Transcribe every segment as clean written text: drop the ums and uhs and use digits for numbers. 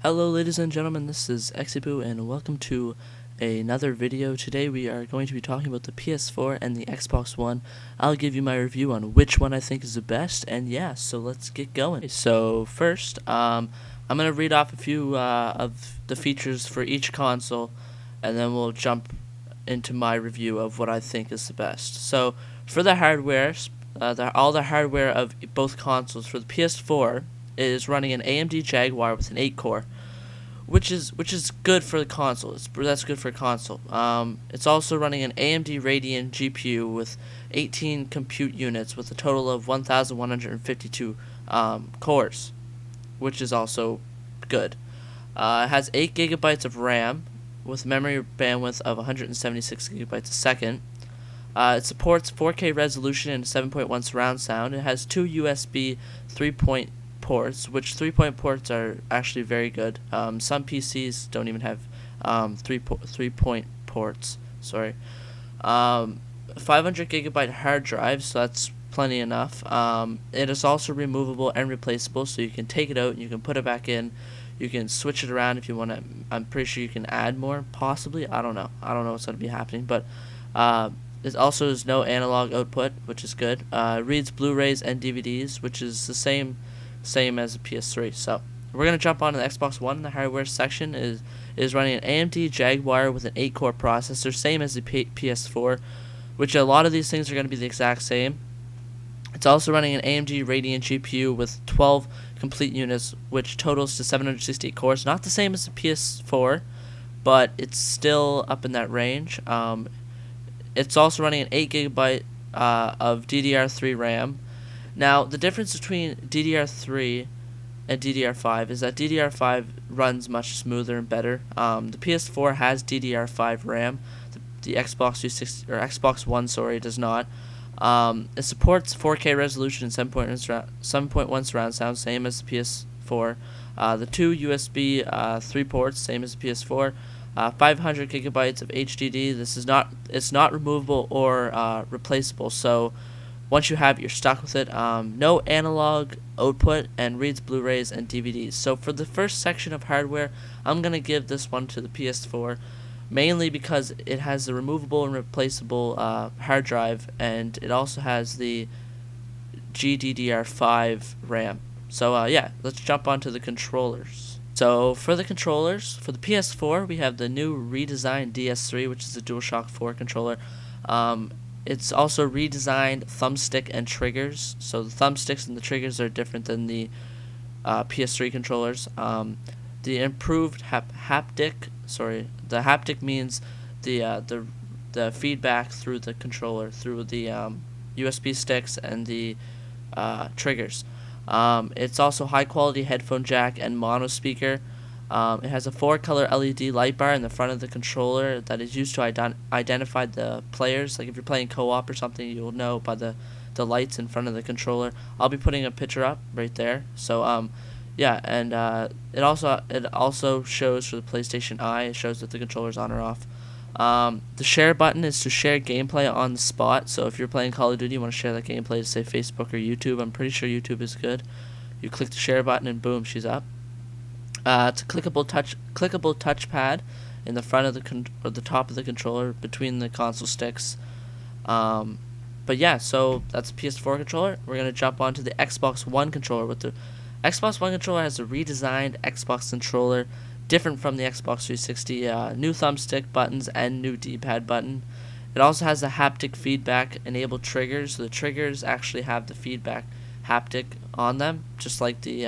Hello ladies and gentlemen, this is xExiboox and welcome to another video. Today we are going to be talking about the PS4 and the Xbox One. I'll give you my review on which one I think is the best, and yeah, so let's get going. So first, I'm going to read off a few of the features for each console, and then we'll jump into my review of what I think is the best. So for the hardware, all the hardware of both consoles, for the PS4, is running an AMD Jaguar with an 8-core, which is good for the console. That's good for a console. It's also running an AMD Radeon GPU with 18 compute units with a total of 1,152 cores, which is also good. It has 8 gigabytes of RAM with memory bandwidth of 176 gigabytes a second. It supports 4K resolution and 7.1 surround sound. It has 2 USB 3-point ports, which 3-point ports are actually very good. Some PCs don't even have 3-point ports. Sorry. 500 gigabyte hard drive, so that's plenty enough. It is also removable and replaceable, so you can take it out and you can put it back in. You can switch it around if you want to. I'm pretty sure you can add more, possibly. I don't know what's going to be happening, but it also has no analog output, which is good. Reads Blu-rays and DVDs, which is the same as a PS3. So we're gonna jump on to the Xbox One. The hardware section is running an AMD Jaguar with an 8-core processor, same as the PS4, which a lot of these things are gonna be the exact same. It's also running an AMD Radeon GPU with 12 complete units, which totals to 768 cores. Not the same as the PS4, but it's still up in that range. It's also running an 8 gigabyte of DDR3 RAM. Now, the difference between DDR3 and DDR5 is that DDR5 runs much smoother and better. The PS4 has DDR5 RAM. The Xbox 360 or Xbox One, does not. It supports 4K resolution and 7.1 surround sound, same as the PS4. The 2 USB 3 ports, same as the PS4. 500 gigabytes of HDD. It's not removable or replaceable. So once you have it, you're stuck with it. No analog output, and reads Blu-rays and DVDs. So for the first section of hardware, I'm going to give this one to the PS4, mainly because it has the removable and replaceable hard drive, and it also has the GDDR5 RAM. So yeah, let's jump onto the controllers. So for the controllers, for the PS4, we have the new redesigned DS3, which is the DualShock 4 controller. It's also redesigned thumbstick and triggers. So the thumbsticks and the triggers are different than the PS3 controllers. The improved haptic. The haptic means the feedback through the controller, through the USB sticks and the triggers. It's also high quality headphone jack and mono speaker. It has a 4-color LED light bar in the front of the controller that is used to identify the players. Like if you're playing co-op or something, you'll know by the lights in front of the controller. I'll be putting a picture up right there. So yeah, and it also shows for the PlayStation Eye. It shows that the controller's on or off. The share button is to share gameplay on the spot. So if you're playing Call of Duty, you want to share that gameplay to say Facebook or YouTube. I'm pretty sure YouTube is good. You click the share button and boom, she's up. It's a clickable touchpad in the front of the top of the controller between the console sticks. But yeah, so that's the PS4 controller. We're gonna jump onto the Xbox One controller. With the Xbox One controller has a redesigned Xbox controller, different from the Xbox 360. New thumbstick buttons and new D-pad button. It also has the haptic feedback enabled triggers. So the triggers actually have the feedback haptic on them, just like the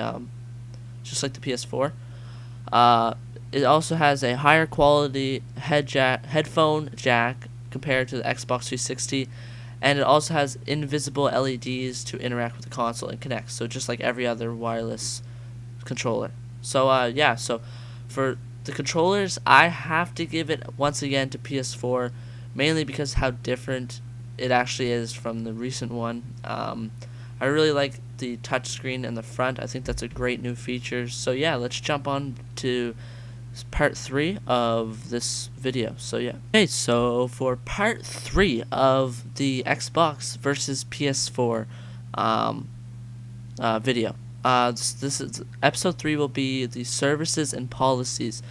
PS4. It also has a higher quality headphone jack compared to the Xbox 360, and it also has invisible LEDs to interact with the console and connect. So just like every other wireless controller. So yeah, so for the controllers, I have to give it once again to PS4, mainly because how different it actually is from the recent one. I really like the touchscreen in the front. I think that's a great new feature. So yeah, let's jump on to part 3 of this video. So yeah. Okay, so for part 3 of the Xbox versus PS4 video. This is episode 3 will be the services and policies.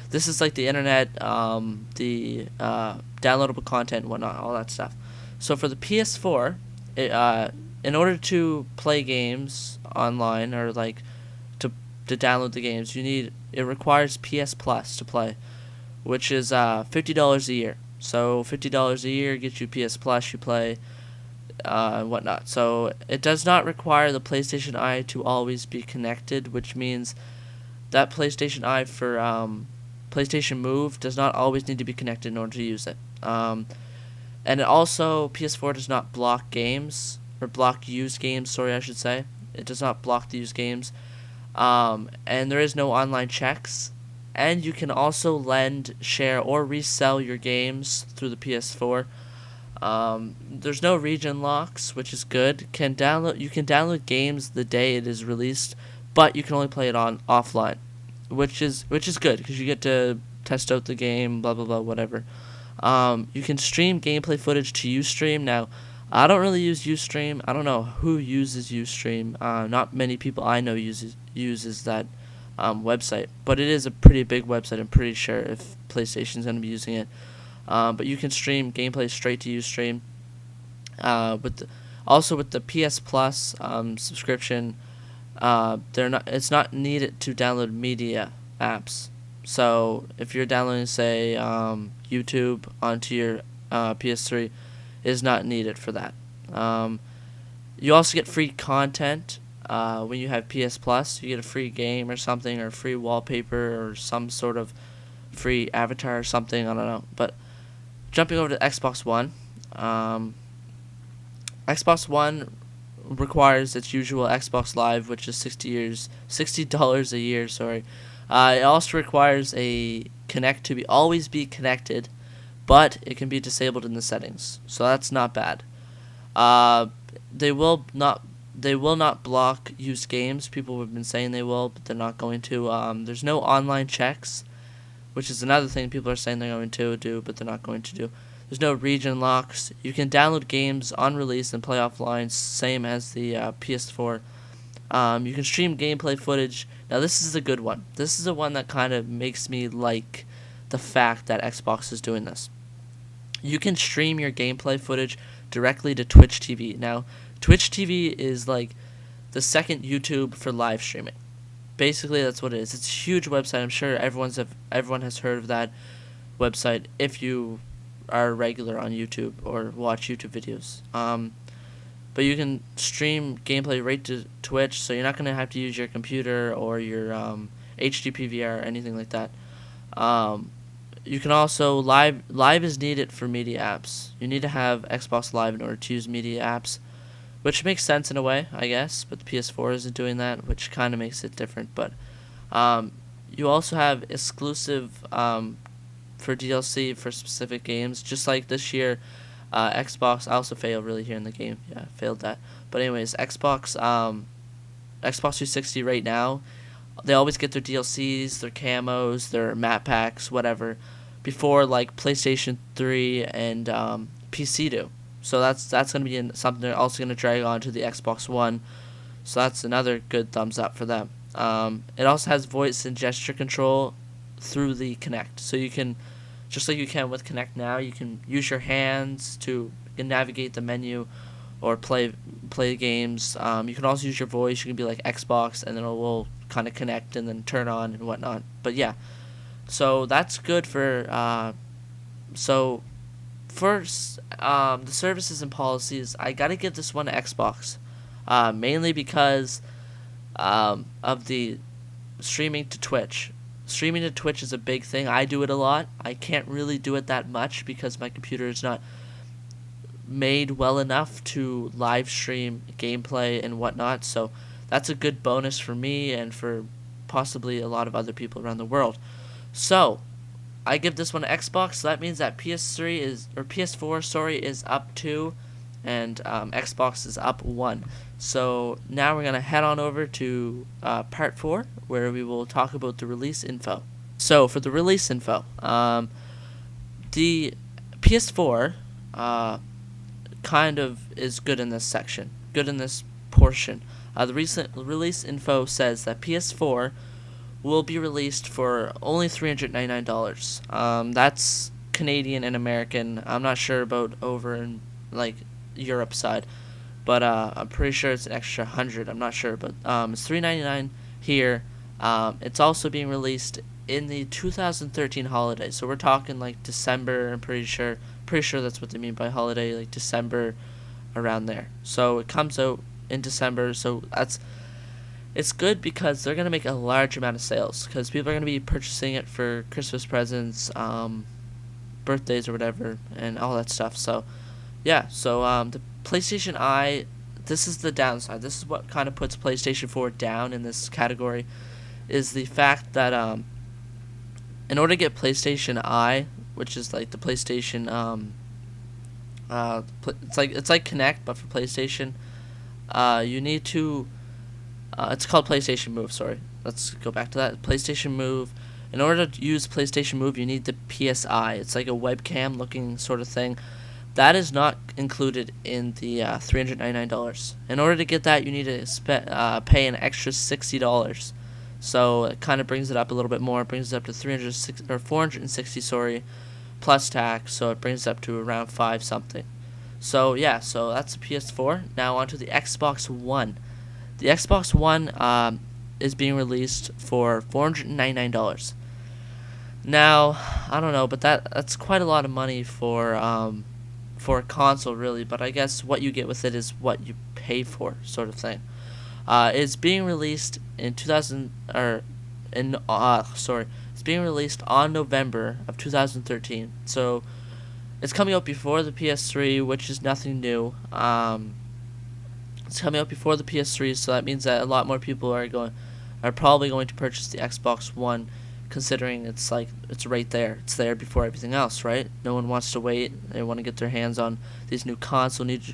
This is like the internet, the downloadable content and whatnot, all that stuff. So for the PS4, in order to play games online or like to download the games, it requires PS Plus to play, which is $50 a year. So $50 a year gets you PS Plus. You play and whatnot. So it does not require the PlayStation Eye to always be connected, which means that PlayStation Eye for PlayStation Move does not always need to be connected in order to use it. And it also, PS4 does not block games, or block used games, sorry I should say. It does not block the used games. And there is no online checks. And you can also lend, share, or resell your games through the PS4. There's no region locks, which is good. You can download games the day it is released, but you can only play it on offline, which is good because you get to test out the game, blah blah blah, whatever. You can stream gameplay footage to Ustream. Now, I don't really use Ustream. I don't know who uses Ustream. Not many people I know uses that website, but it is a pretty big website. I'm pretty sure if PlayStation's gonna be using it. But you can stream gameplay straight to Ustream. Also with the PS Plus subscription, it's not needed to download media apps. So if you're downloading, say, YouTube onto your PS3, it is not needed for that. You also get free content when you have PS Plus. You get a free game or something, or free wallpaper, or some sort of free avatar or something. I don't know. But jumping over to Xbox One, Xbox One requires its usual Xbox Live, which is $60 a year. Sorry. It also requires a Kinect to always be connected, but it can be disabled in the settings, so that's not bad. They will not block used games. People have been saying they will, but they're not going to. There's no online checks, which is another thing people are saying they're going to do, but they're not going to do. There's no region locks. You can download games on release and play offline, same as the PS4. You can stream gameplay footage. Now this is a good one. This is the one that kind of makes me like the fact that Xbox is doing this. You can stream your gameplay footage directly to Twitch TV. Now, Twitch TV is like the second YouTube for live streaming. Basically, that's what it is. It's a huge website. I'm sure everyone has heard of that website if you are regular on YouTube or watch YouTube videos. But you can stream gameplay right to Twitch, so you're not going to have to use your computer or your HD PVR or anything like that. You can also live is needed for media apps. You need to have Xbox Live in order to use media apps, which makes sense in a way, I guess. But the PS4 isn't doing that, which kind of makes it different. But you also have exclusive for DLC for specific games, just like this year. Xbox, I also failed really here in the game. Yeah, I failed that. But anyways, Xbox 360 right now, they always get their DLCs, their camos, their map packs, whatever, before like PlayStation 3 and PC do. So that's going to be something they're also going to drag on to the Xbox One. So that's another good thumbs up for them. It also has voice and gesture control through the Kinect. So you can, just like you can with Kinect now, you can use your hands to navigate the menu or play games. You can also use your voice. You can be like Xbox, and then it will kind of connect and then turn on and whatnot. But yeah, so that's good for. So first, the services and policies, I gotta give this one to Xbox, mainly because of the streaming to Twitch. Streaming to Twitch is a big thing. I do it a lot. I can't really do it that much because my computer is not made well enough to live stream gameplay and whatnot. So that's a good bonus for me and for possibly a lot of other people around the world. So I give this one to Xbox. So that means that PS4 is up 2, and Xbox is up 1. So now we're gonna head on over to part 4, where we will talk about the release info. So for the release info, the PS4 kind of is good in this section, good in this portion. The recent release info says that PS4 will be released for only $399. That's Canadian and American. I'm not sure about over in like Europe side, but I'm pretty sure it's an extra 100. I'm not sure, but it's $399 here. It's also being released in the 2013 holiday, so we're talking like December. I'm pretty sure that's what they mean by holiday, like December, around there. So it comes out in December, so it's good because they're going to make a large amount of sales because people are going to be purchasing it for Christmas presents, birthdays or whatever, and all that stuff. So yeah, so the PlayStation Eye, this is the downside. This is what kind of puts PlayStation 4 down in this category, is the fact that in order to get PlayStation Eye, which is like the PlayStation, it's like Kinect but for PlayStation, you need to, it's called PlayStation Move. Sorry, let's go back to that. PlayStation Move. In order to use PlayStation Move, you need the PSI. It's like a webcam looking sort of thing. That is not included in the $399. In order to get that, you need to pay an extra $60. So it kind of brings it up a little bit more. It brings it up to 360 or 460, sorry, plus tax. So it brings it up to around 5 something. So yeah, so that's the PS4. Now onto the Xbox One. The Xbox One is being released for $499. Now I don't know, but that's quite a lot of money for a console, really. But I guess what you get with it is what you pay for, sort of thing. It's being released in it's being released on November of 2013. So it's coming out before the PS3, which is nothing new. It's coming out before the PS3, so that means that a lot more people are probably going to purchase the Xbox One, considering it's right there. It's there before everything else, right? No one wants to wait. They want to get their hands on these new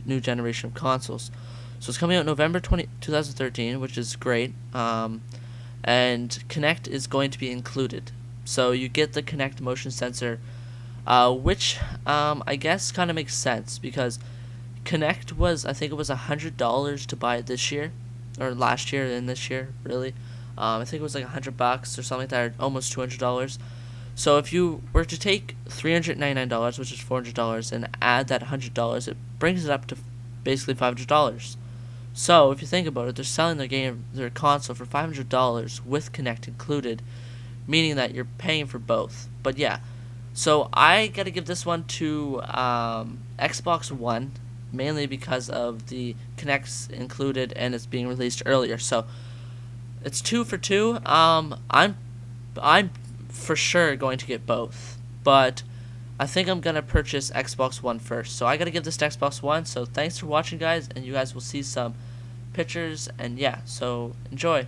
new generation of consoles. So it's coming out November 2013, which is great. And Kinect is going to be included. So you get the Kinect motion sensor, which I guess kind of makes sense because Kinect was, I think it was $100 to buy it this year, or last year and this year, really. I think it was like $100 or something like that, or almost $200. So if you were to take $399, which is $400, and add that $100, it brings it up to basically $500. So if you think about it, they're selling their console for $500 with Kinect included, meaning that you're paying for both. But yeah, so I gotta give this one to Xbox One, mainly because of the Kinect's included and it's being released earlier. So it's 2 for 2. I'm for sure going to get both, but I think I'm gonna purchase Xbox One first. So I gotta give this to Xbox One. So thanks for watching, guys, and you guys will see some pictures, and yeah, so enjoy.